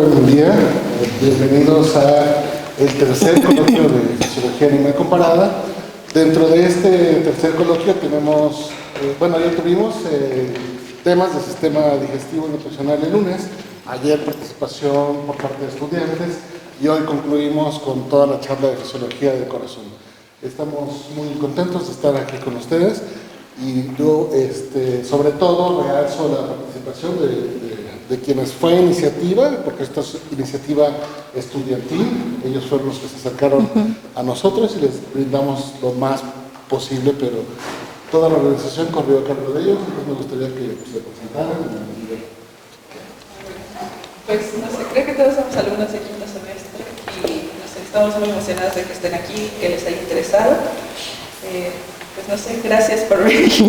Buen día, bienvenidos a el tercer coloquio de Fisiología Animal Comparada. Dentro de este tercer coloquio tenemos, ya tuvimos temas del sistema digestivo y nutricional el lunes, ayer participación por parte de estudiantes y hoy concluimos con toda la charla de Fisiología del Corazón. Estamos muy contentos de estar aquí con ustedes y yo sobre todo realzo la participación de quienes fue iniciativa, porque esta es iniciativa estudiantil, ellos fueron los que se acercaron a nosotros y les brindamos lo más posible, pero toda la organización corrió a cargo de ellos, entonces me gustaría que se presentaran. Pues no sé, creo que todos somos alumnos de quinto semestre y estamos muy emocionados de que estén aquí, que les haya interesado. Pues no sé, gracias por venir. No sé,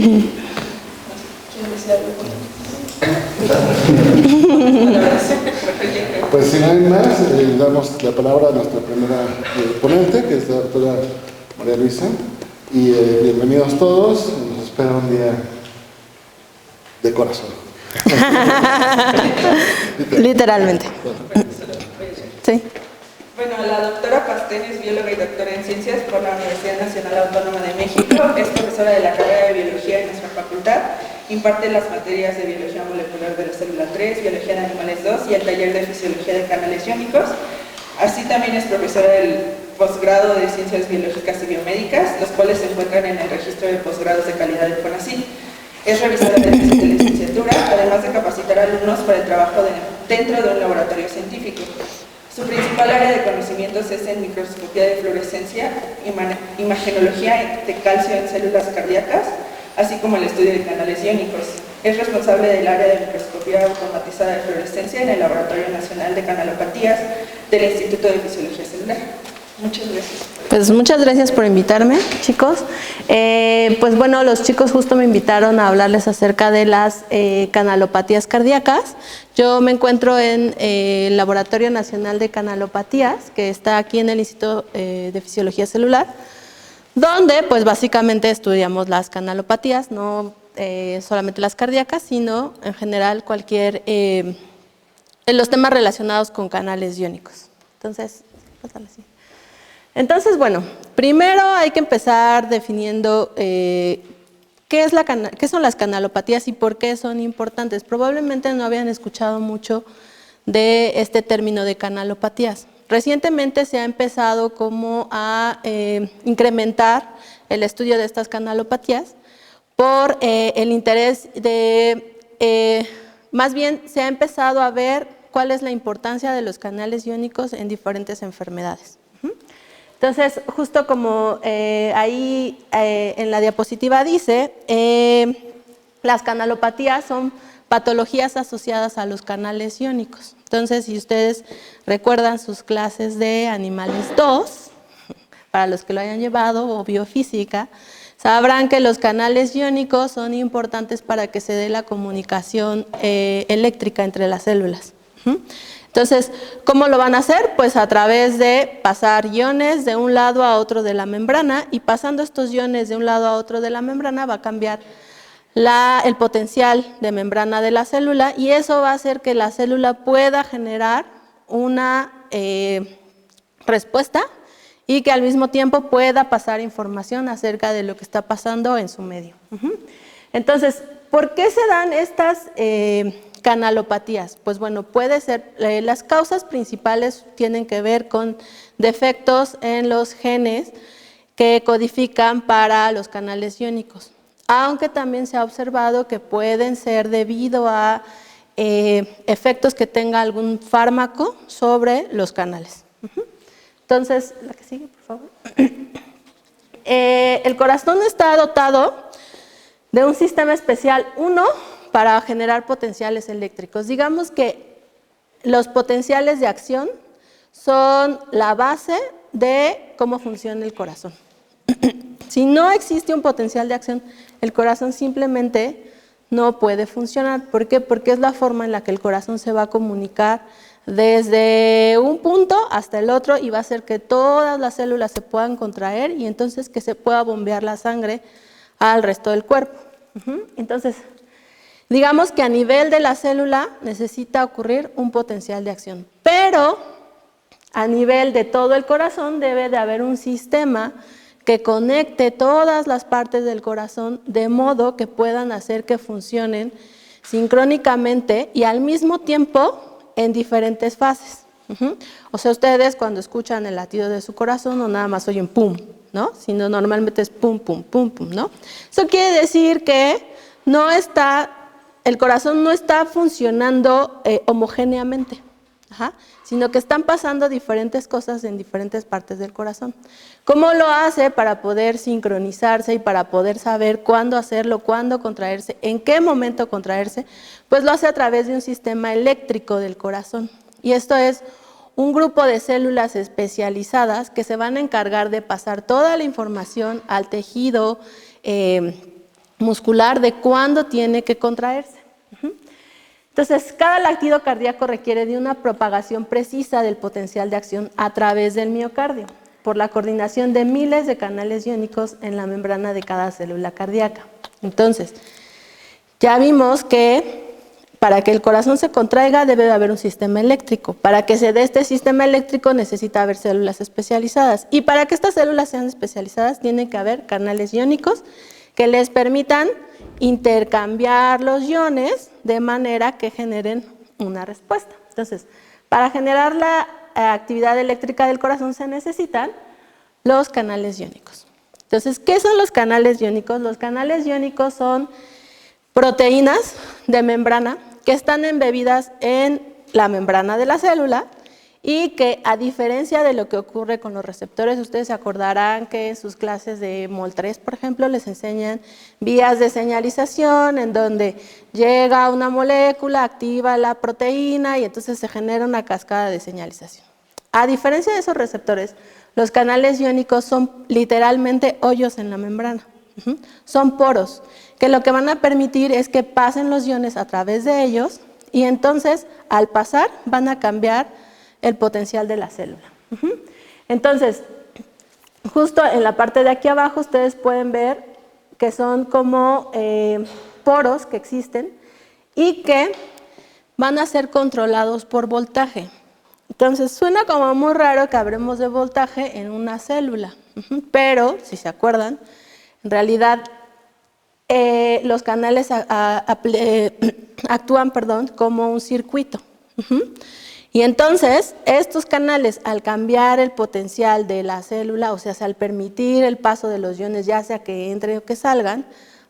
¿quién desea algo? Pues si no hay más, damos la palabra a nuestra primera ponente, que es la doctora María Luisa, y bienvenidos todos, nos espera un día de corazón. Literalmente. Sí. Bueno, la doctora Pastén es bióloga y doctora en ciencias por la Universidad Nacional Autónoma de México, es profesora de la carrera de biología en nuestra facultad, imparte las materias de biología molecular de la célula 3, biología de animales 2 y el taller de fisiología de canales iónicos. Así también es profesora del posgrado de ciencias biológicas y biomédicas, los cuales se encuentran en el registro de posgrados de calidad del CONACYT. Es revisora de licenciatura, además de capacitar alumnos para el trabajo dentro de un laboratorio científico. Su principal área de conocimientos es en microscopía de fluorescencia, imagenología de calcio en células cardíacas, así como el estudio de canales iónicos. Es responsable del área de microscopía automatizada de fluorescencia en el Laboratorio Nacional de Canalopatías del Instituto de Fisiología Celular. Muchas gracias. Pues muchas gracias por invitarme, chicos. Pues bueno, los chicos justo me invitaron a hablarles acerca de las canalopatías cardíacas. Yo me encuentro en el Laboratorio Nacional de Canalopatías, que está aquí en el Instituto de Fisiología Celular, donde pues básicamente estudiamos las canalopatías, no solamente las cardíacas, sino en general en los temas relacionados con canales iónicos. Entonces, bueno, primero hay que empezar definiendo qué son las canalopatías y por qué son importantes. Probablemente no habían escuchado mucho de este término de canalopatías. Recientemente se ha empezado como a incrementar el estudio de estas canalopatías por el interés más bien se ha empezado a ver cuál es la importancia de los canales iónicos en diferentes enfermedades. Entonces, justo como ahí en la diapositiva dice, las canalopatías son patologías asociadas a los canales iónicos. Entonces, si ustedes recuerdan sus clases de Animales 2, para los que lo hayan llevado, o biofísica, sabrán que los canales iónicos son importantes para que se dé la comunicación eléctrica entre las células. Entonces, ¿cómo lo van a hacer? Pues a través de pasar iones de un lado a otro de la membrana, y pasando estos iones de un lado a otro de la membrana va a cambiar el potencial de membrana de la célula, y eso va a hacer que la célula pueda generar una respuesta y que al mismo tiempo pueda pasar información acerca de lo que está pasando en su medio. Entonces, ¿por qué se dan estas canalopatías? Pues bueno, puede ser, las causas principales tienen que ver con defectos en los genes que codifican para los canales iónicos, aunque también se ha observado que pueden ser debido a efectos que tenga algún fármaco sobre los canales. Entonces, la que sigue, por favor. El corazón está dotado de un sistema especial, para generar potenciales eléctricos. Digamos que los potenciales de acción son la base de cómo funciona el corazón. Si no existe un potencial de acción, el corazón simplemente no puede funcionar. ¿Por qué? Porque es la forma en la que el corazón se va a comunicar desde un punto hasta el otro y va a hacer que todas las células se puedan contraer y entonces que se pueda bombear la sangre al resto del cuerpo. Entonces, digamos que a nivel de la célula necesita ocurrir un potencial de acción. Pero a nivel de todo el corazón debe de haber un sistema que conecte todas las partes del corazón de modo que puedan hacer que funcionen sincrónicamente y al mismo tiempo en diferentes fases. O sea, ustedes cuando escuchan el latido de su corazón no nada más oyen pum, ¿no? Sino normalmente es pum, pum, pum, pum, ¿no? Eso quiere decir que el corazón no está funcionando homogéneamente. Sino que están pasando diferentes cosas en diferentes partes del corazón. ¿Cómo lo hace para poder sincronizarse y para poder saber cuándo hacerlo, cuándo contraerse, en qué momento contraerse? Pues lo hace a través de un sistema eléctrico del corazón. Y esto es un grupo de células especializadas que se van a encargar de pasar toda la información al tejido muscular de cuándo tiene que contraerse. Entonces, cada latido cardíaco requiere de una propagación precisa del potencial de acción a través del miocardio, por la coordinación de miles de canales iónicos en la membrana de cada célula cardíaca. Entonces, ya vimos que para que el corazón se contraiga debe de haber un sistema eléctrico. Para que se dé este sistema eléctrico necesita haber células especializadas. Y para que estas células sean especializadas tienen que haber canales iónicos que les permitan intercambiar los iones de manera que generen una respuesta. Entonces, para generar la actividad eléctrica del corazón se necesitan los canales iónicos. Entonces, ¿qué son los canales iónicos? Los canales iónicos son proteínas de membrana que están embebidas en la membrana de la célula y que, a diferencia de lo que ocurre con los receptores, ustedes se acordarán que en sus clases de Mol 3, por ejemplo, les enseñan vías de señalización en donde llega una molécula, activa la proteína y entonces se genera una cascada de señalización. A diferencia de esos receptores, los canales iónicos son literalmente hoyos en la membrana. Son poros que lo que van a permitir es que pasen los iones a través de ellos y entonces, al pasar, van a cambiar el potencial de la célula. Entonces, justo en la parte de aquí abajo ustedes pueden ver que son como poros que existen y que van a ser controlados por voltaje. Entonces, suena como muy raro que hablemos de voltaje en una célula, pero, si se acuerdan, en realidad los canales actúan como un circuito. Y entonces, estos canales, al cambiar el potencial de la célula, o sea, al permitir el paso de los iones, ya sea que entren o que salgan,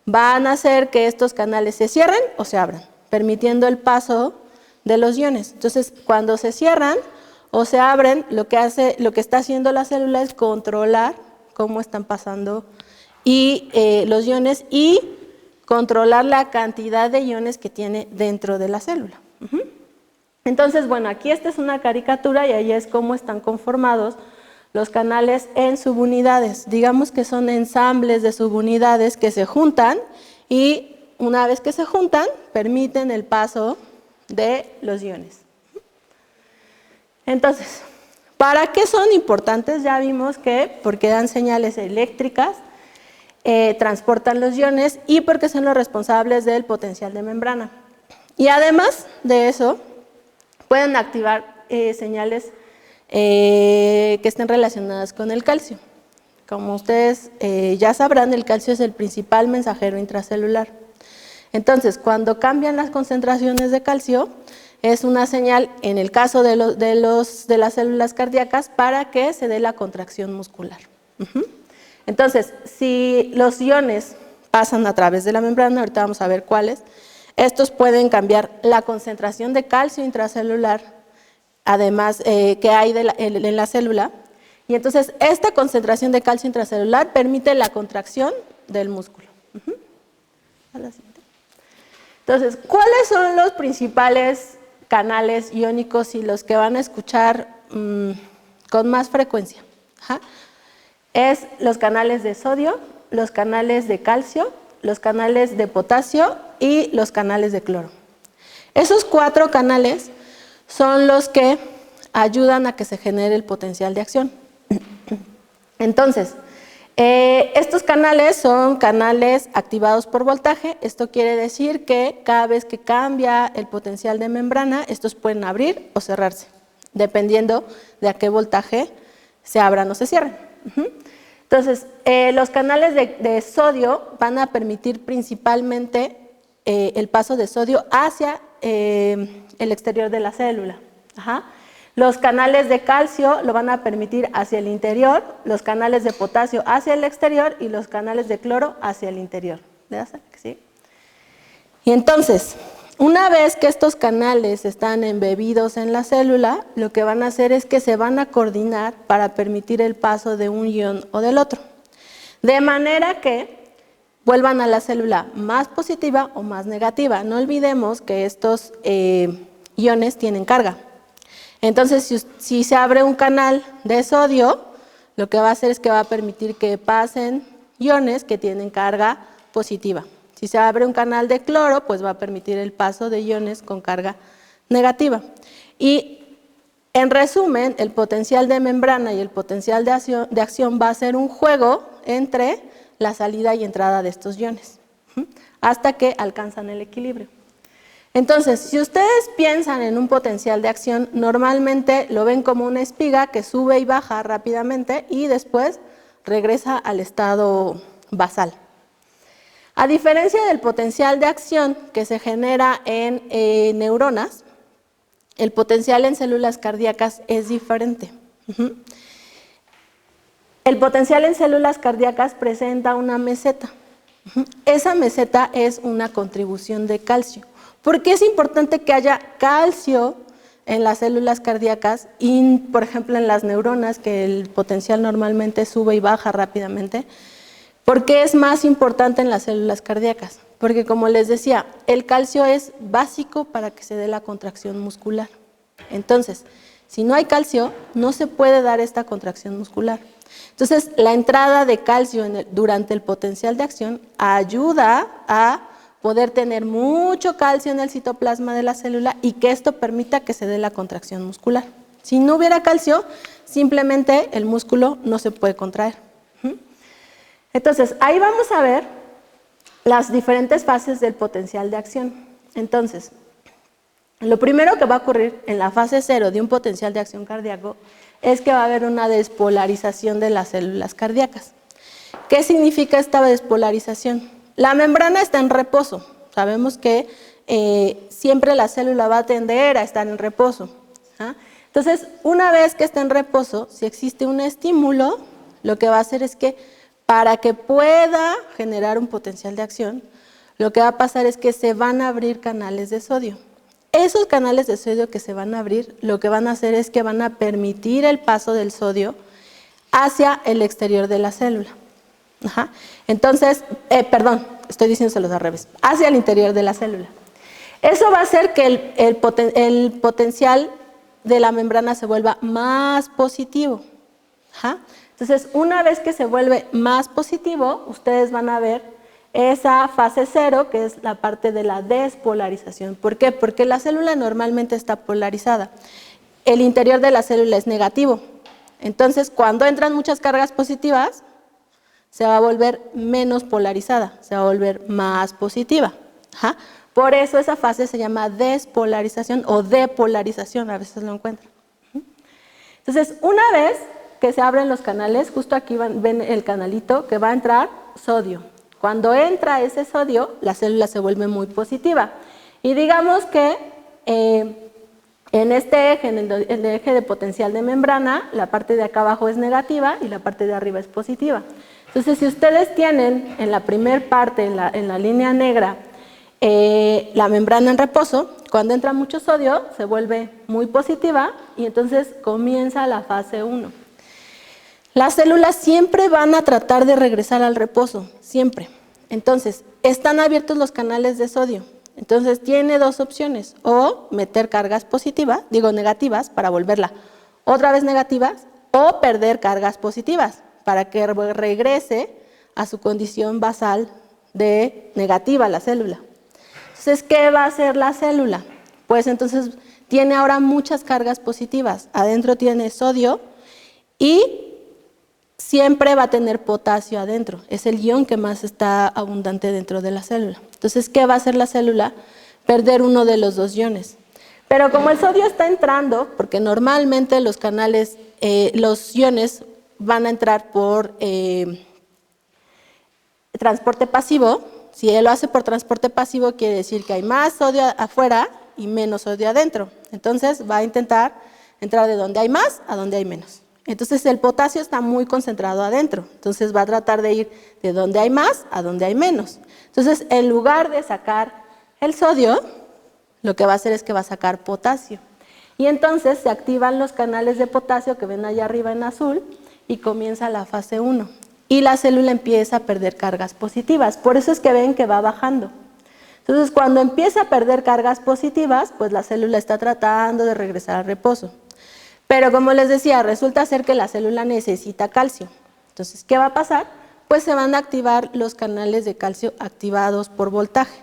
van a hacer que estos canales se cierren o se abran, permitiendo el paso de los iones. Entonces, cuando se cierran o se abren, lo que está haciendo la célula es controlar cómo están pasando los iones y controlar la cantidad de iones que tiene dentro de la célula. Entonces, bueno, aquí esta es una caricatura y ahí es cómo están conformados los canales en subunidades. Digamos que son ensambles de subunidades que se juntan y una vez que se juntan, permiten el paso de los iones. Entonces, ¿para qué son importantes? Ya vimos que porque dan señales eléctricas, transportan los iones y porque son los responsables del potencial de membrana. Y además de eso, pueden activar señales que estén relacionadas con el calcio. Como ustedes ya sabrán, el calcio es el principal mensajero intracelular. Entonces, cuando cambian las concentraciones de calcio, es una señal, en el caso de las células cardíacas, para que se dé la contracción muscular. Entonces, si los iones pasan a través de la membrana, ahorita vamos a ver cuáles, estos pueden cambiar la concentración de calcio intracelular, además que hay en la célula, y entonces esta concentración de calcio intracelular permite la contracción del músculo. Entonces, ¿cuáles son los principales canales iónicos y los que van a escuchar con más frecuencia? Es los canales de sodio, los canales de calcio, los canales de potasio y los canales de cloro. Esos 4 canales son los que ayudan a que se genere el potencial de acción. Entonces, estos canales son canales activados por voltaje. Esto quiere decir que cada vez que cambia el potencial de membrana, estos pueden abrir o cerrarse. dependiendo de a qué voltaje se abran o se cierren. Entonces, los canales de sodio van a permitir principalmente el paso de sodio hacia el exterior de la célula. Los canales de calcio lo van a permitir hacia el interior, los canales de potasio hacia el exterior y los canales de cloro hacia el interior. ¿Sí? Y entonces, una vez que estos canales están embebidos en la célula, lo que van a hacer es que se van a coordinar para permitir el paso de un ion o del otro. De manera que vuelvan a la célula más positiva o más negativa. No olvidemos que estos iones tienen carga. Entonces, si se abre un canal de sodio, lo que va a hacer es que va a permitir que pasen iones que tienen carga positiva. Si se abre un canal de cloro, pues va a permitir el paso de iones con carga negativa. Y en resumen, el potencial de membrana y el potencial de acción va a ser un juego entre la salida y entrada de estos iones, hasta que alcanzan el equilibrio. Entonces, si ustedes piensan en un potencial de acción, normalmente lo ven como una espiga que sube y baja rápidamente y después regresa al estado basal. A diferencia del potencial de acción que se genera en neuronas, el potencial en células cardíacas es diferente. El potencial en células cardíacas presenta una meseta. Esa meseta es una contribución de calcio. ¿Por qué es importante que haya calcio en las células cardíacas y, por ejemplo, en las neuronas, que el potencial normalmente sube y baja rápidamente? ¿Por qué es más importante en las células cardíacas? Porque, como les decía, el calcio es básico para que se dé la contracción muscular. Entonces, si no hay calcio, no se puede dar esta contracción muscular. Entonces, la entrada de calcio durante el potencial de acción ayuda a poder tener mucho calcio en el citoplasma de la célula y que esto permita que se dé la contracción muscular. Si no hubiera calcio, simplemente el músculo no se puede contraer. Entonces, ahí vamos a ver las diferentes fases del potencial de acción. Entonces, lo primero que va a ocurrir en la fase 0 de un potencial de acción cardíaco es que va a haber una despolarización de las células cardíacas. ¿Qué significa esta despolarización? La membrana está en reposo. Sabemos que siempre la célula va a tender a estar en reposo. Entonces, una vez que está en reposo, si existe un estímulo, lo que va a hacer es que para que pueda generar un potencial de acción, lo que va a pasar es que se van a abrir canales de sodio. Esos canales de sodio que se van a abrir, lo que van a hacer es que van a permitir el paso del sodio hacia el exterior de la célula. Entonces, estoy diciéndoselos al revés, hacia el interior de la célula. Eso va a hacer que el potencial de la membrana se vuelva más positivo. Entonces, una vez que se vuelve más positivo, ustedes van a ver esa fase 0, que es la parte de la despolarización. ¿Por qué? Porque la célula normalmente está polarizada. El interior de la célula es negativo. Entonces, cuando entran muchas cargas positivas, se va a volver menos polarizada, se va a volver más positiva. Por eso esa fase se llama despolarización o depolarización, a veces lo encuentran. Entonces, una vez que se abren los canales, justo aquí ven el canalito que va a entrar sodio. Cuando entra ese sodio, la célula se vuelve muy positiva. Y digamos que en este eje, en el eje de potencial de membrana, la parte de acá abajo es negativa y la parte de arriba es positiva. Entonces, si ustedes tienen en la primer parte, en la línea negra, la membrana en reposo, cuando entra mucho sodio se vuelve muy positiva y entonces comienza la fase 1. Las células siempre van a tratar de regresar al reposo, siempre. Entonces, están abiertos los canales de sodio. Entonces, tiene dos opciones, o meter cargas negativas para volverla otra vez negativas, o perder cargas positivas para que regrese a su condición basal de negativa la célula. Entonces, ¿qué va a hacer la célula? Pues entonces tiene ahora muchas cargas positivas. Adentro tiene sodio y siempre va a tener potasio adentro. Es el ion que más está abundante dentro de la célula. Entonces, ¿qué va a hacer la célula? Perder uno de los dos iones. Pero como el sodio está entrando, porque normalmente los canales, los iones van a entrar por transporte pasivo. Si él lo hace por transporte pasivo, quiere decir que hay más sodio afuera y menos sodio adentro. Entonces va a intentar entrar de donde hay más a donde hay menos. Entonces el potasio está muy concentrado adentro. Entonces va a tratar de ir de donde hay más a donde hay menos. Entonces en lugar de sacar el sodio, lo que va a hacer es que va a sacar potasio. Y entonces se activan los canales de potasio que ven allá arriba en azul y comienza la fase 1. Y la célula empieza a perder cargas positivas. Por eso es que ven que va bajando. Entonces, cuando empieza a perder cargas positivas, pues la célula está tratando de regresar al reposo. Pero como les decía, resulta ser que la célula necesita calcio. Entonces, ¿qué va a pasar? Pues se van a activar los canales de calcio activados por voltaje.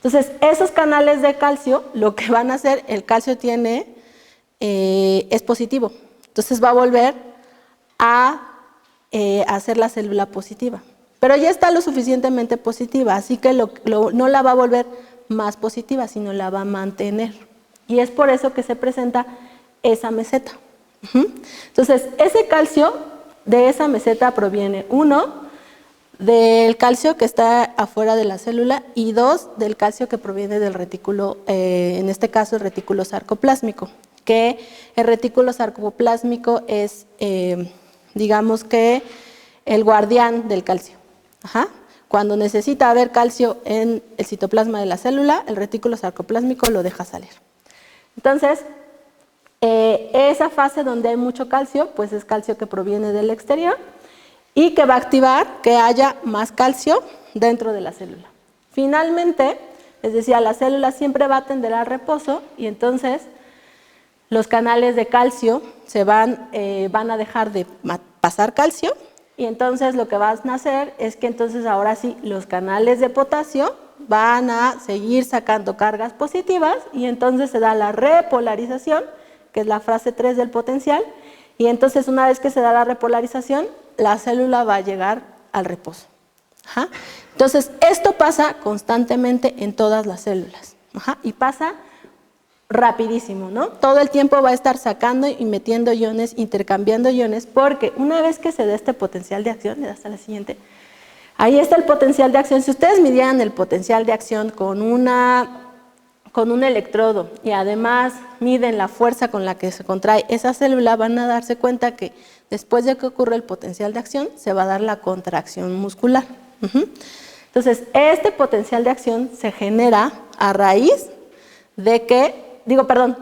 Entonces, esos canales de calcio, lo que van a hacer, el calcio es positivo. Entonces, va a volver a hacer la célula positiva. Pero ya está lo suficientemente positiva, así que no la va a volver más positiva, sino la va a mantener. Y es por eso que se presenta esa meseta. Entonces, ese calcio de esa meseta proviene, 1, del calcio que está afuera de la célula y 2, del calcio que proviene del retículo, en este caso el retículo sarcoplásmico, que el retículo sarcoplásmico es, digamos que, el guardián del calcio. Cuando necesita haber calcio en el citoplasma de la célula, el retículo sarcoplásmico lo deja salir. Entonces, esa fase donde hay mucho calcio, pues es calcio que proviene del exterior y que va a activar que haya más calcio dentro de la célula. Finalmente, les decía, la célula siempre va a tender al reposo y entonces los canales de calcio van a dejar de pasar calcio. Y entonces lo que van a hacer es que entonces ahora sí los canales de potasio van a seguir sacando cargas positivas y entonces se da la repolarización, que es la fase 3 del potencial, y entonces una vez que se da la repolarización, la célula va a llegar al reposo. Entonces esto pasa constantemente en todas las células y pasa rapidísimo, ¿no? Todo el tiempo va a estar sacando y metiendo iones, intercambiando iones, porque una vez que se da este potencial de acción, le das a la siguiente, ahí está el potencial de acción. Si ustedes midieran el potencial de acción con un electrodo y además miden la fuerza con la que se contrae esa célula, van a darse cuenta que después de que ocurre el potencial de acción, se va a dar la contracción muscular. Entonces, este potencial de acción se genera a raíz de que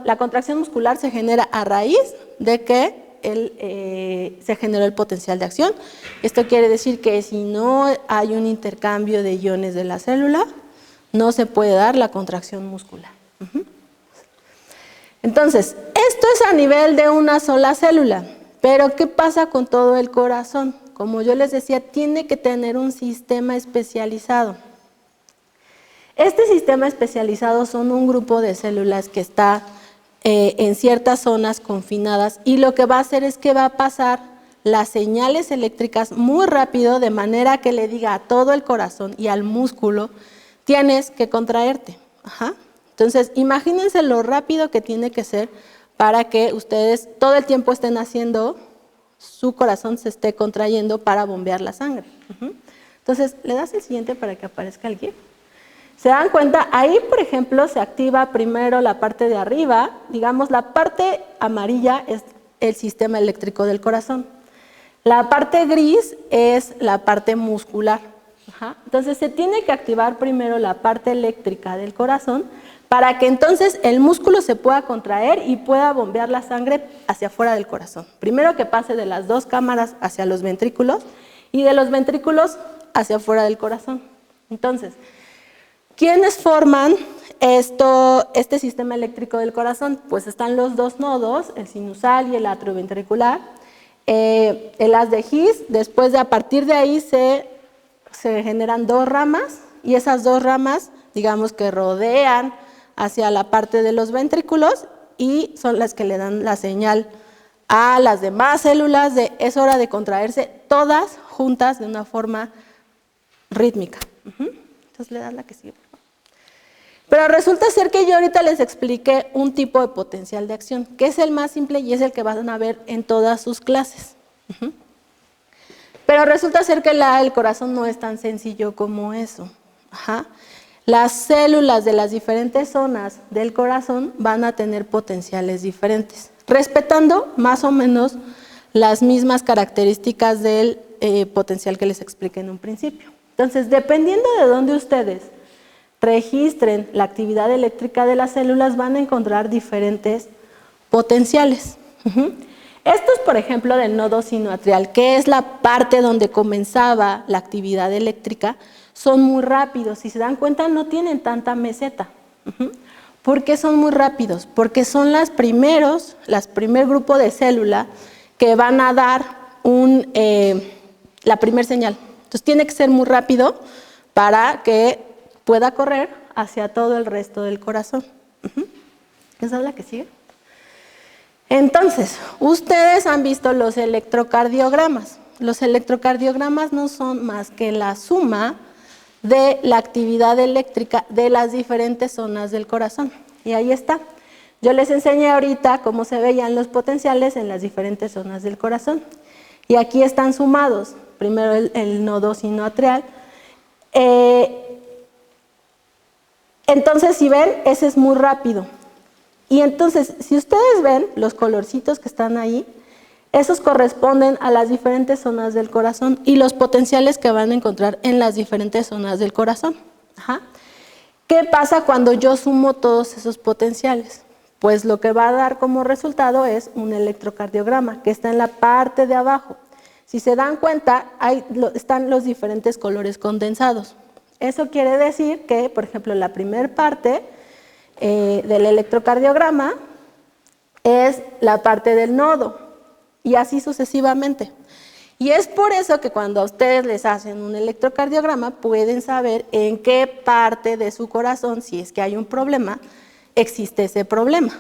la contracción muscular se genera a raíz de que se generó el potencial de acción. Esto quiere decir que si no hay un intercambio de iones de la célula, no se puede dar la contracción muscular. Entonces, esto es a nivel de una sola célula, pero ¿qué pasa con todo el corazón? Como yo les decía, tiene que tener un sistema especializado. Este sistema especializado son un grupo de células que está en ciertas zonas confinadas y lo que va a hacer es que va a pasar las señales eléctricas muy rápido de manera que le diga a todo el corazón y al músculo, tienes que contraerte. Entonces, imagínense lo rápido que tiene que ser para que ustedes todo el tiempo estén haciendo, su corazón se esté contrayendo para bombear la sangre. Entonces, le das el siguiente para que aparezca el GIF. ¿Se dan cuenta? Ahí, por ejemplo, se activa primero la parte de arriba, digamos, la parte amarilla es el sistema eléctrico del corazón. La parte gris es la parte muscular. Entonces, se tiene que activar primero la parte eléctrica del corazón para que entonces el músculo se pueda contraer y pueda bombear la sangre hacia afuera del corazón. Primero que pase de las dos cámaras hacia los ventrículos y de los ventrículos hacia afuera del corazón. Entonces, ¿quiénes forman este sistema eléctrico del corazón? Pues están los dos nodos, el sinusal y el atrioventricular. El haz de His, después a partir de ahí se generan dos ramas y esas dos ramas, digamos que rodean hacia la parte de los ventrículos y son las que le dan la señal a las demás células de es hora de contraerse, todas juntas de una forma rítmica. Entonces le das la que sigue. Pero resulta ser que yo ahorita les expliqué un tipo de potencial de acción, que es el más simple y es el que van a ver en todas sus clases. Pero resulta ser que el corazón no es tan sencillo como eso. Las células de las diferentes zonas del corazón van a tener potenciales diferentes, respetando más o menos las mismas características del potencial que les expliqué en un principio. Entonces, dependiendo de dónde ustedes registren la actividad eléctrica de las células, van a encontrar diferentes potenciales. Estos, por ejemplo, del nodo sinoatrial, que es la parte donde comenzaba la actividad eléctrica, son muy rápidos. Si se dan cuenta, no tienen tanta meseta. ¿Por qué son muy rápidos? Porque son las primer grupo de célula que van a dar la primer señal. Entonces, tiene que ser muy rápido para que pueda correr hacia todo el resto del corazón. ¿Esa es la que sigue? Entonces, ustedes han visto los electrocardiogramas. Los electrocardiogramas no son más que la suma de la actividad eléctrica de las diferentes zonas del corazón. Y ahí está. Yo les enseñé ahorita cómo se veían los potenciales en las diferentes zonas del corazón. Y aquí están sumados. Primero el nodo sinoatrial. Entonces, si ven, ese es muy rápido. Y entonces, si ustedes ven los colorcitos que están ahí, esos corresponden a las diferentes zonas del corazón y los potenciales que van a encontrar en las diferentes zonas del corazón. ¿Qué pasa cuando yo sumo todos esos potenciales? Pues lo que va a dar como resultado es un electrocardiograma, que está en la parte de abajo. Si se dan cuenta, están los diferentes colores condensados. Eso quiere decir que, por ejemplo, la primera parte del electrocardiograma es la parte del nodo y así sucesivamente. Y es por eso que cuando a ustedes les hacen un electrocardiograma pueden saber en qué parte de su corazón, si es que hay un problema, existe ese problema.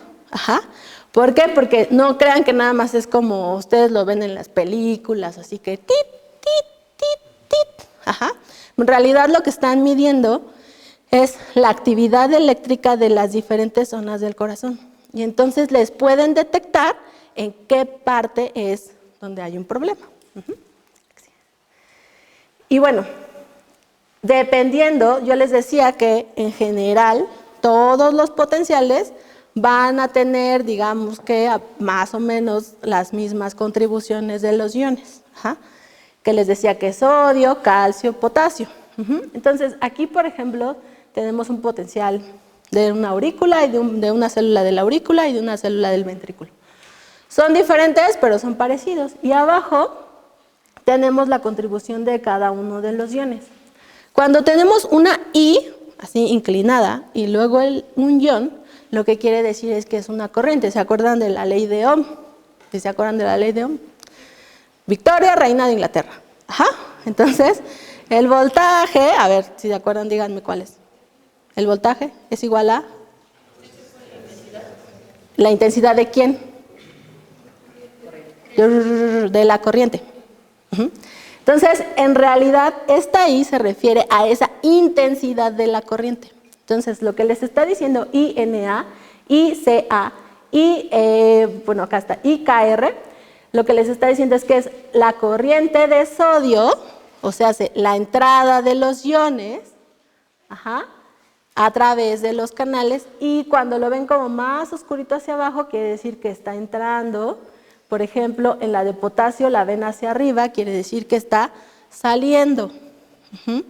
¿Por qué? Porque no crean que nada más es como ustedes lo ven en las películas, así que tit, tit, tit, tit. En realidad lo que están midiendo es la actividad eléctrica de las diferentes zonas del corazón. Y entonces les pueden detectar en qué parte es donde hay un problema. Y bueno, dependiendo, yo les decía que en general todos los potenciales van a tener, digamos que más o menos las mismas contribuciones de los iones, que les decía que sodio, calcio, potasio. Entonces aquí, por ejemplo, tenemos un potencial de una aurícula y de una célula de la aurícula y de una célula del ventrículo. Son diferentes, pero son parecidos. Y abajo tenemos la contribución de cada uno de los iones. Cuando tenemos una I, así inclinada, y luego un ion, lo que quiere decir es que es una corriente. ¿Se acuerdan de la ley de Ohm? ¿Sí se acuerdan de la ley de Ohm? Victoria, reina de Inglaterra. Entonces, el voltaje, a ver, si se acuerdan, díganme cuál es. El voltaje es igual a la intensidad de quién? De la corriente. Entonces, en realidad, esta I se refiere a esa intensidad de la corriente. Entonces, lo que les está diciendo INA, ICA, bueno, acá está IKR, lo que les está diciendo es que es la corriente de sodio, o sea, la entrada de los iones, a través de los canales, y cuando lo ven como más oscurito hacia abajo, quiere decir que está entrando. Por ejemplo, en la de potasio la ven hacia arriba, quiere decir que está saliendo.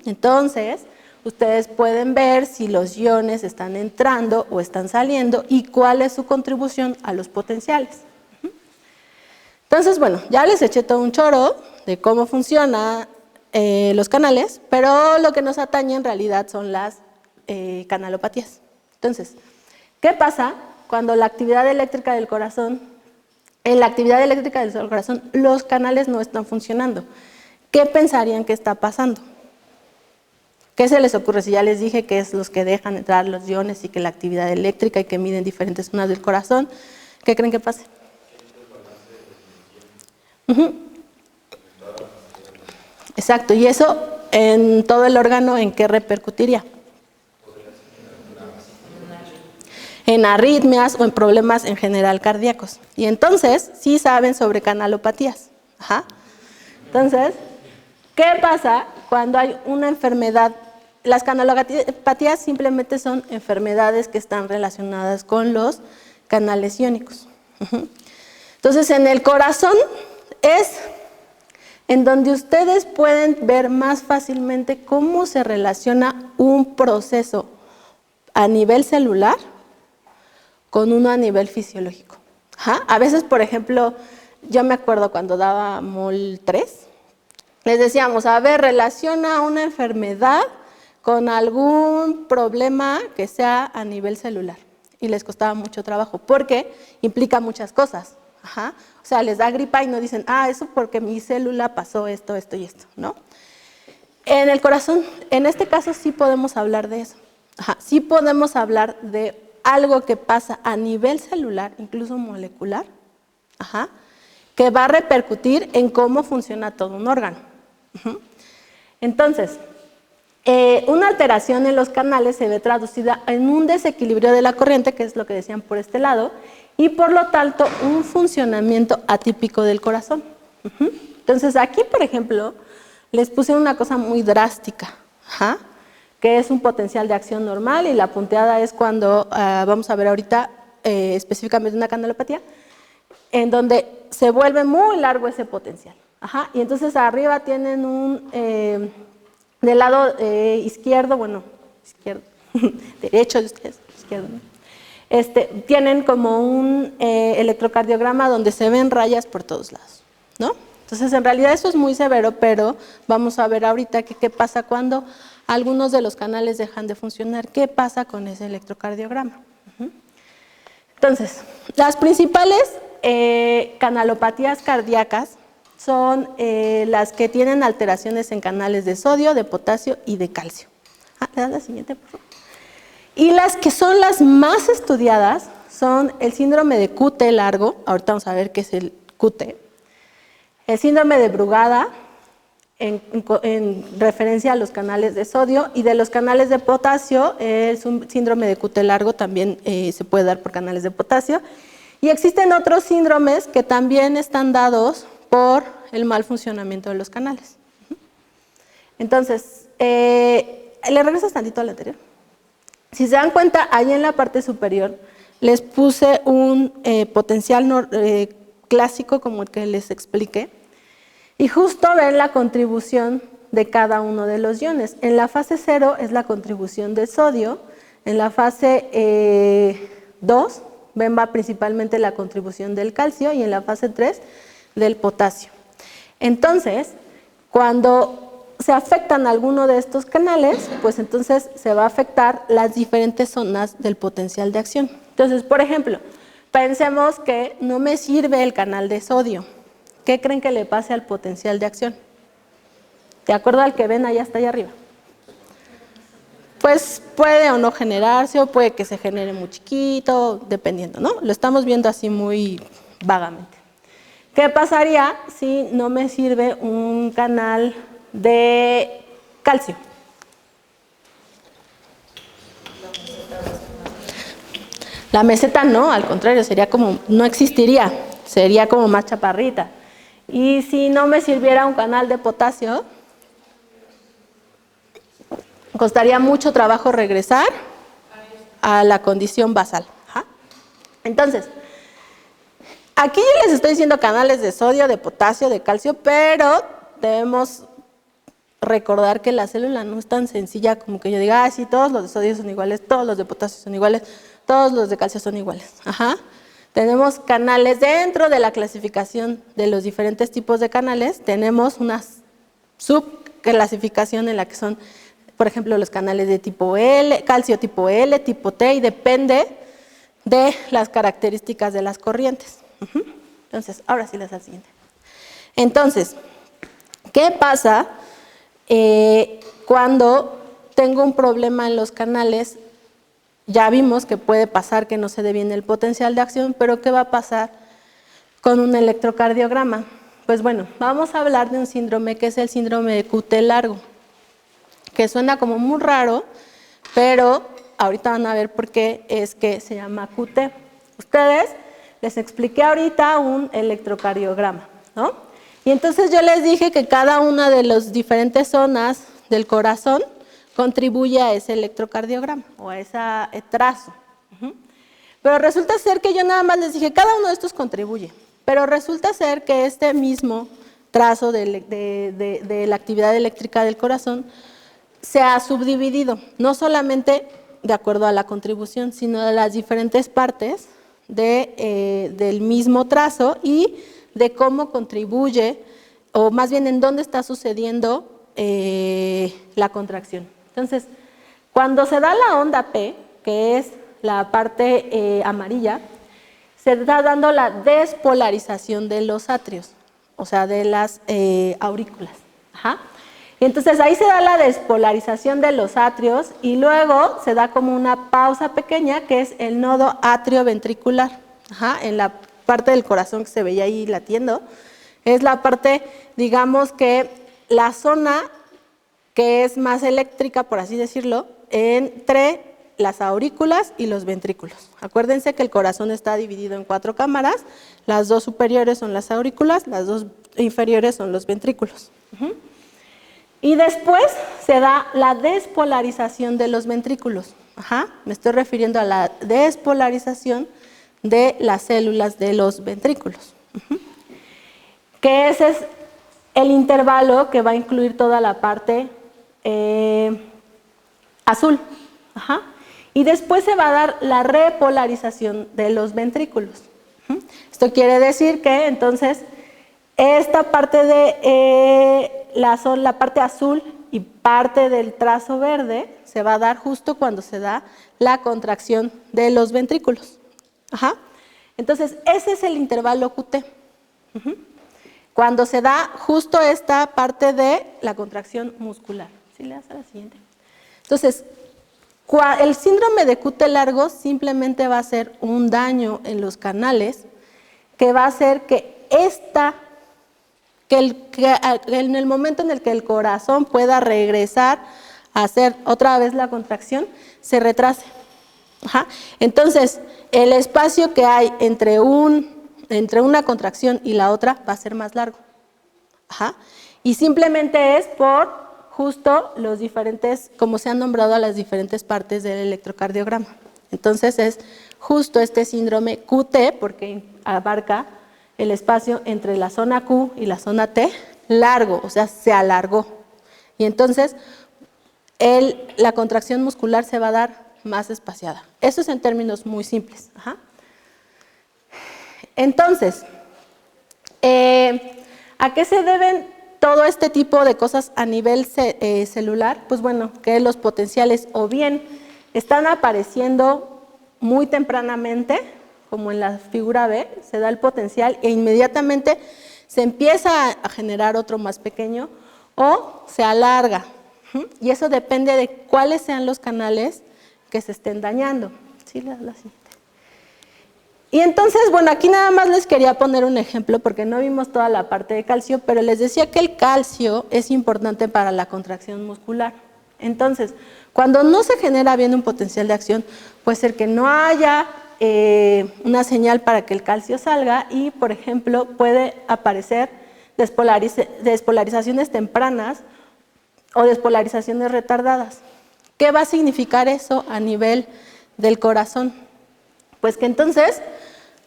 Entonces, ustedes pueden ver si los iones están entrando o están saliendo y cuál es su contribución a los potenciales. Entonces, bueno, ya les eché todo un choro de cómo funcionan los canales, pero lo que nos atañe en realidad son las canalopatías. Entonces, ¿qué pasa cuando la actividad eléctrica del corazón, en la actividad eléctrica del corazón, los canales no están funcionando? ¿Qué pensarían que está pasando? ¿Qué se les ocurre si ya les dije que es los que dejan entrar los iones y que la actividad eléctrica y que miden diferentes zonas del corazón? ¿Qué creen que pase? Exacto, y eso en todo el órgano, ¿en qué repercutiría? en arritmias o en problemas en general cardíacos. Y entonces, sí saben sobre canalopatías. Ajá. Entonces, ¿qué pasa cuando hay una enfermedad? Las canalopatías simplemente son enfermedades que están relacionadas con los canales iónicos. Entonces, en el corazón es en donde ustedes pueden ver más fácilmente cómo se relaciona un proceso a nivel celular con uno a nivel fisiológico. Ajá. A veces, por ejemplo, yo me acuerdo cuando daba MOL 3, les decíamos, a ver, relaciona una enfermedad con algún problema que sea a nivel celular. Y les costaba mucho trabajo, porque implica muchas cosas. Ajá. O sea, les da gripa y no dicen, ah, eso porque mi célula pasó esto, esto y esto, ¿no? En el corazón, en este caso sí podemos hablar de eso. Ajá. Sí podemos hablar de algo que pasa a nivel celular, incluso molecular, ajá, que va a repercutir en cómo funciona todo un órgano. Entonces, una alteración en los canales se ve traducida en un desequilibrio de la corriente, que es lo que decían por este lado, y por lo tanto un funcionamiento atípico del corazón. Entonces aquí, por ejemplo, les puse una cosa muy drástica, ajá, que es un potencial de acción normal, y la punteada es cuando, vamos a ver ahorita específicamente una canalopatía, en donde se vuelve muy largo ese potencial. Ajá, y entonces arriba tienen un, del lado izquierdo, bueno, izquierdo, derecho de ustedes, izquierdo, ¿no? Tienen como un electrocardiograma donde se ven rayas por todos lados, ¿no? Entonces, en realidad eso es muy severo, pero vamos a ver ahorita qué pasa cuando algunos de los canales dejan de funcionar. ¿Qué pasa con ese electrocardiograma? Entonces, las principales canalopatías cardíacas son las que tienen alteraciones en canales de sodio, de potasio y de calcio. ¿Le das la siguiente, por favor? Y las que son las más estudiadas son el síndrome de QT largo, ahorita vamos a ver qué es el QT, el síndrome de Brugada, en referencia a los canales de sodio, y de los canales de potasio, el síndrome de QT largo también se puede dar por canales de potasio, y existen otros síndromes que también están dados por el mal funcionamiento de los canales. Entonces, ¿le regresas tantito al anterior? Si se dan cuenta, ahí en la parte superior les puse un potencial clásico como el que les expliqué, y justo ven la contribución de cada uno de los iones. En la fase 0 es la contribución de sodio, en la fase 2 ven va principalmente la contribución del calcio, y en la fase 3 del potasio. Entonces, cuando se afectan alguno de estos canales, pues entonces se va a afectar las diferentes zonas del potencial de acción. Entonces, por ejemplo, pensemos que no me sirve el canal de sodio. ¿Qué creen que le pase al potencial de acción? ¿De acuerdo al que ven allá hasta allá arriba? Pues puede o no generarse, o puede que se genere muy chiquito, dependiendo, ¿no? Lo estamos viendo así muy vagamente. ¿Qué pasaría si no me sirve un canal de calcio? La meseta no, al contrario, sería como, no existiría, sería como más chaparrita. Y si no me sirviera un canal de potasio, costaría mucho trabajo regresar a la condición basal. Ajá. Entonces, aquí yo les estoy diciendo canales de sodio, de potasio, de calcio, pero debemos recordar que la célula no es tan sencilla como que yo diga, ah, sí, todos los de sodio son iguales, todos los de potasio son iguales, todos los de calcio son iguales. Ajá. Tenemos canales dentro de la clasificación de los diferentes tipos de canales, tenemos una subclasificación en la que son, por ejemplo, los canales de tipo L, calcio tipo L, tipo T, y depende de las características de las corrientes. Entonces, ahora sí les da el siguiente. Entonces, ¿qué pasa cuando tengo un problema en los canales? Ya vimos que puede pasar que no se dé bien el potencial de acción, pero ¿qué va a pasar con un electrocardiograma? Pues bueno, vamos a hablar de un síndrome que es el síndrome de QT largo, que suena como muy raro, pero ahorita van a ver por qué es que se llama QT. Ustedes, les expliqué ahorita un electrocardiograma, ¿no? Y entonces yo les dije que cada una de las diferentes zonas del corazón contribuye a ese electrocardiograma o a ese trazo. Pero resulta ser que yo nada más les dije, cada uno de estos contribuye, pero resulta ser que este mismo trazo de la actividad eléctrica del corazón se ha subdividido, no solamente de acuerdo a la contribución, sino de las diferentes partes del mismo trazo y de cómo contribuye, o más bien en dónde está sucediendo la contracción. Entonces, cuando se da la onda P, que es la parte amarilla, se está dando la despolarización de los atrios, o sea, de las aurículas. Ajá. Y entonces ahí se da la despolarización de los atrios y luego se da como una pausa pequeña que es el nodo atrioventricular. Ajá, en la parte del corazón que se veía ahí latiendo, es la parte, digamos que la zona que es más eléctrica, por así decirlo, entre las aurículas y los ventrículos. Acuérdense que el corazón está dividido en 4 cámaras, las 2 superiores son las aurículas, las 2 inferiores son los ventrículos. Y después se da la despolarización de los ventrículos. Ajá, me estoy refiriendo a la despolarización de las células de los ventrículos. Que ese es el intervalo que va a incluir toda la parte azul. Ajá. Y después se va a dar la repolarización de los ventrículos. Esto quiere decir que entonces esta parte de la parte azul y parte del trazo verde se va a dar justo cuando se da la contracción de los ventrículos. Ajá. Entonces, ese es el intervalo QT. Cuando se da justo esta parte de la contracción muscular. ¿Sí le das a la siguiente? Entonces, el síndrome de QT largo simplemente va a ser un daño en los canales que va a hacer que en el momento en el que el corazón pueda regresar a hacer otra vez la contracción, se retrase. Ajá. Entonces, el espacio que hay entre una contracción y la otra va a ser más largo. Ajá. Y simplemente es por justo los diferentes, como se han nombrado a las diferentes partes del electrocardiograma. Entonces, es justo este síndrome QT, porque abarca el espacio entre la zona Q y la zona T largo, o sea, se alargó. Y entonces, la contracción muscular se va a dar más espaciada. Eso es en términos muy simples. Ajá. Entonces, ¿a qué se deben todo este tipo de cosas a nivel celular? Pues bueno, que los potenciales o bien están apareciendo muy tempranamente, como en la figura B, se da el potencial e inmediatamente se empieza a generar otro más pequeño o se alarga. Y eso depende de cuáles sean los canales que se estén dañando. ¿Sí? La siguiente. Y entonces, bueno, aquí nada más les quería poner un ejemplo porque no vimos toda la parte de calcio, pero les decía que el calcio es importante para la contracción muscular. Entonces, cuando no se genera bien un potencial de acción, puede ser que no haya una señal para que el calcio salga y, por ejemplo, puede aparecer despolarizaciones tempranas o despolarizaciones retardadas. ¿Qué va a significar eso a nivel del corazón? Pues que entonces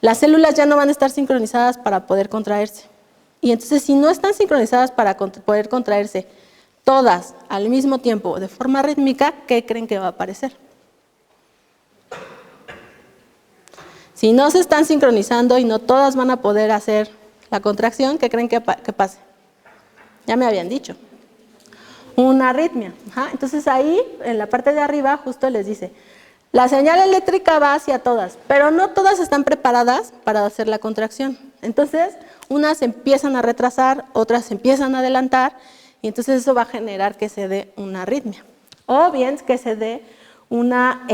las células ya no van a estar sincronizadas para poder contraerse. Y entonces, si no están sincronizadas para poder contraerse todas al mismo tiempo de forma rítmica, ¿qué creen que va a aparecer? Si no se están sincronizando y no todas van a poder hacer la contracción, ¿qué creen que pase? Ya me habían dicho. Una arritmia. Ajá. Entonces ahí, en la parte de arriba, justo les dice, la señal eléctrica va hacia todas, pero no todas están preparadas para hacer la contracción. Entonces, unas empiezan a retrasar, otras empiezan a adelantar, y entonces eso va a generar que se dé una arritmia. O bien que se dé una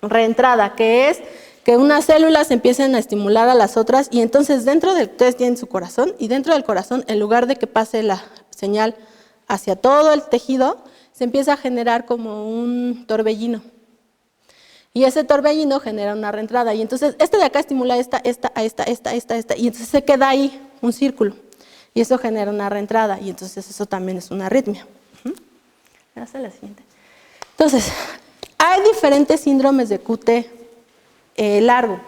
reentrada, que es que unas células empiecen a estimular a las otras, y entonces dentro del, ustedes tienen su corazón, y dentro del corazón, en lugar de que pase la señal hacia todo el tejido, se empieza a generar como un torbellino. Y ese torbellino genera una reentrada. Y entonces este de acá estimula esta, y entonces se queda ahí un círculo. Y eso genera una reentrada. Y entonces eso también es una arritmia. Hasta la siguiente. Entonces, hay diferentes síndromes de QT largo.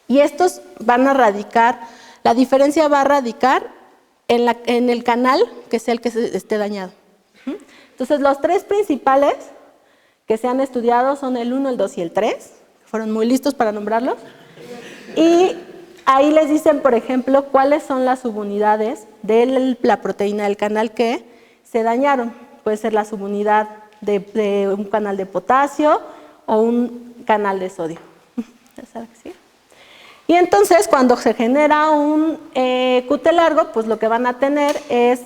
Y estos van a radicar, la diferencia va a radicar en el canal que sea el que esté dañado. Entonces, los tres principales que se han estudiado son el 1, el 2 y el 3. Fueron muy listos para nombrarlos. Y ahí les dicen, por ejemplo, cuáles son las subunidades de la proteína del canal que se dañaron. Puede ser la subunidad de un canal de potasio o un canal de sodio. Y entonces, cuando se genera un QT largo, pues lo que van a tener es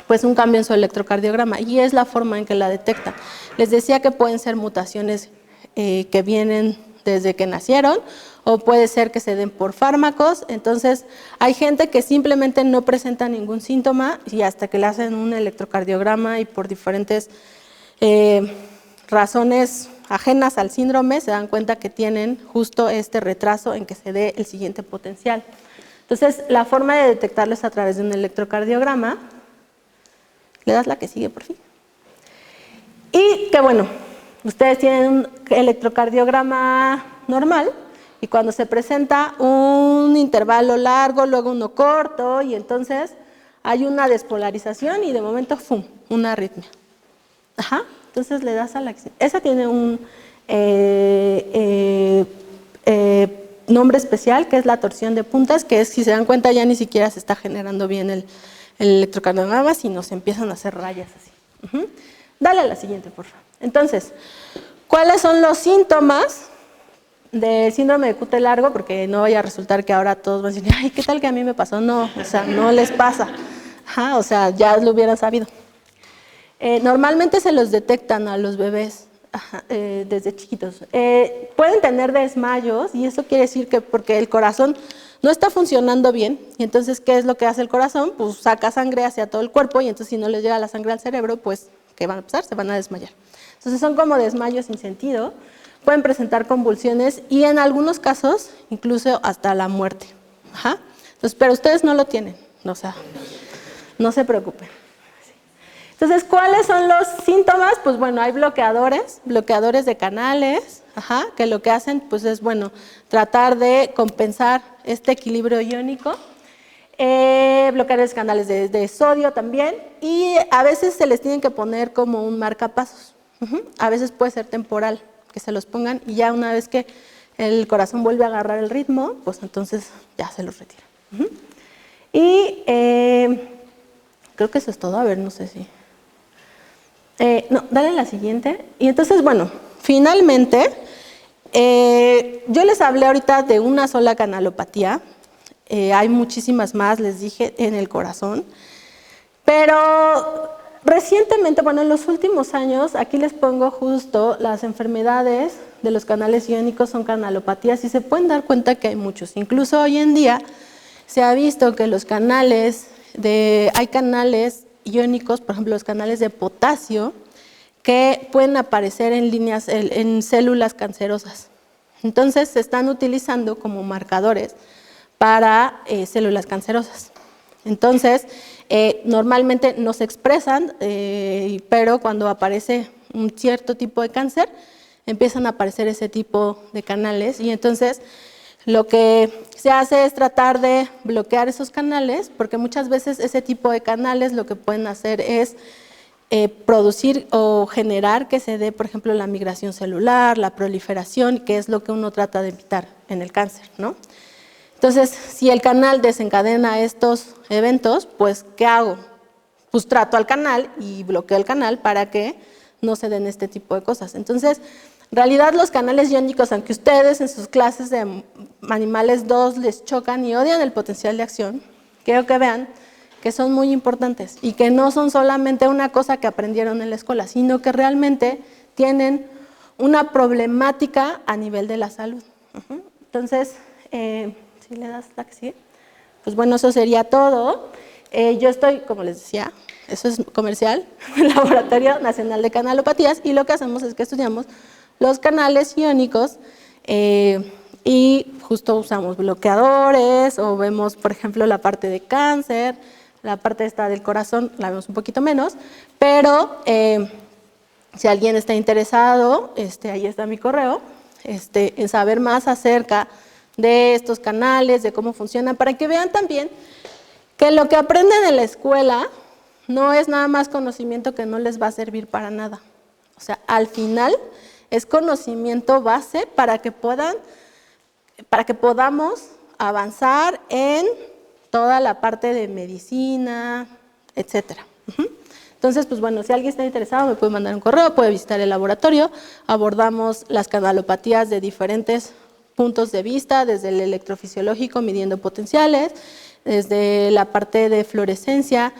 pues un cambio en su electrocardiograma, y es la forma en que la detectan. Les decía que pueden ser mutaciones que vienen desde que nacieron, o puede ser que se den por fármacos. Entonces, hay gente que simplemente no presenta ningún síntoma, y hasta que le hacen un electrocardiograma y por diferentes razones ajenas al síndrome, se dan cuenta que tienen justo este retraso en que se dé el siguiente potencial. Entonces, la forma de detectarlo es a través de un electrocardiograma. Le das la que sigue, por fin. Y que bueno, ustedes tienen un electrocardiograma normal, y cuando se presenta un intervalo largo, luego uno corto, y entonces hay una despolarización y de momento, ¡fum!, una arritmia. Ajá, entonces le das a la... Esa tiene un nombre especial, que es la torsión de puntas, que es, si se dan cuenta, ya ni siquiera se está generando bien el electrocardiograma, sino se empiezan a hacer rayas así. Dale a la siguiente, por favor. Entonces, ¿cuáles son los síntomas del síndrome de QT largo? Porque no vaya a resultar que ahora todos van a decir, ay, ¿qué tal que a mí me pasó? No, o sea, no les pasa. Ajá, o sea, ya lo hubieran sabido. Normalmente se los detectan a los bebés desde chiquitos. Pueden tener desmayos, y eso quiere decir que porque el corazón no está funcionando bien, y entonces, ¿qué es lo que hace el corazón? Pues saca sangre hacia todo el cuerpo, y entonces si no les llega la sangre al cerebro, pues, ¿qué van a pasar? Se van a desmayar. Entonces son como desmayos sin sentido, pueden presentar convulsiones, y en algunos casos, incluso hasta la muerte. Ajá. Entonces, pero ustedes no lo tienen, o sea, no se preocupen. Entonces, ¿cuáles son los síntomas? Pues bueno, hay bloqueadores de canales, ajá, que lo que hacen pues es, bueno, tratar de compensar este equilibrio iónico, bloqueadores de canales de sodio también, y a veces se les tienen que poner como un marcapasos. A veces puede ser temporal, que se los pongan, y ya una vez que el corazón vuelve a agarrar el ritmo, pues entonces ya se los retira. Y creo que eso es todo. A ver, no sé si... no, dale la siguiente. Y entonces, bueno, finalmente, yo les hablé ahorita de una sola canalopatía. Hay muchísimas más, les dije, en el corazón. Pero recientemente, bueno, en los últimos años, aquí les pongo justo las enfermedades de los canales iónicos, son canalopatías, y se pueden dar cuenta que hay muchos. Incluso hoy en día se ha visto que los canales hay canales iónicos, por ejemplo, los canales de potasio, que pueden aparecer en líneas, en células cancerosas. Entonces, se están utilizando como marcadores para células cancerosas. Entonces, normalmente no se expresan, pero cuando aparece un cierto tipo de cáncer, empiezan a aparecer ese tipo de canales, y entonces lo que se hace es tratar de bloquear esos canales, porque muchas veces ese tipo de canales lo que pueden hacer es producir o generar que se dé, por ejemplo, la migración celular, la proliferación, que es lo que uno trata de evitar en el cáncer, ¿no? Entonces, si el canal desencadena estos eventos, pues, ¿qué hago? Pues trato al canal y bloqueo el canal para que no se den este tipo de cosas. Entonces, en realidad los canales iónicos, aunque ustedes en sus clases de animales 2 les chocan y odian el potencial de acción, quiero que vean que son muy importantes y que no son solamente una cosa que aprendieron en la escuela, sino que realmente tienen una problemática a nivel de la salud. Entonces, si le das la que sigue, pues bueno, eso sería todo. Yo estoy, como les decía, eso es comercial, el Laboratorio Nacional de Canalopatías, y lo que hacemos es que estudiamos los canales iónicos y justo usamos bloqueadores o vemos, por ejemplo, la parte de cáncer, la parte esta del corazón la vemos un poquito menos, pero si alguien está interesado, ahí está mi correo, en saber más acerca de estos canales, de cómo funcionan, para que vean también que lo que aprenden en la escuela no es nada más conocimiento que no les va a servir para nada. O sea, al final es conocimiento base para que podamos avanzar en toda la parte de medicina, etcétera. Entonces, pues bueno, si alguien está interesado me puede mandar un correo, puede visitar el laboratorio, abordamos las canalopatías de diferentes puntos de vista, desde el electrofisiológico, midiendo potenciales, desde la parte de fluorescencia,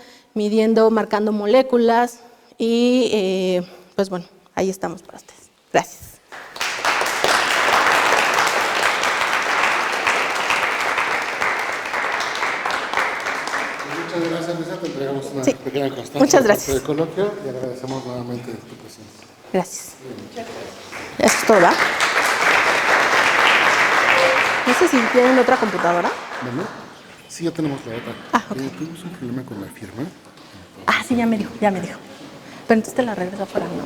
marcando moléculas y pues bueno, ahí estamos para ustedes. Gracias. Muchas gracias, Luisa. Te entregamos una pequeña constancia muchas gracias. del coloquio y agradecemos nuevamente tu presencia. Gracias. Eso es todo, ¿verdad? No sé si tienen otra computadora. Bueno, sí, ya tenemos la otra. Ok. Tuvimos un problema con la firma. Sí, ya me dijo. Pero entonces te la regreso afuera, ¿no?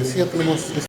Sí, ya tenemos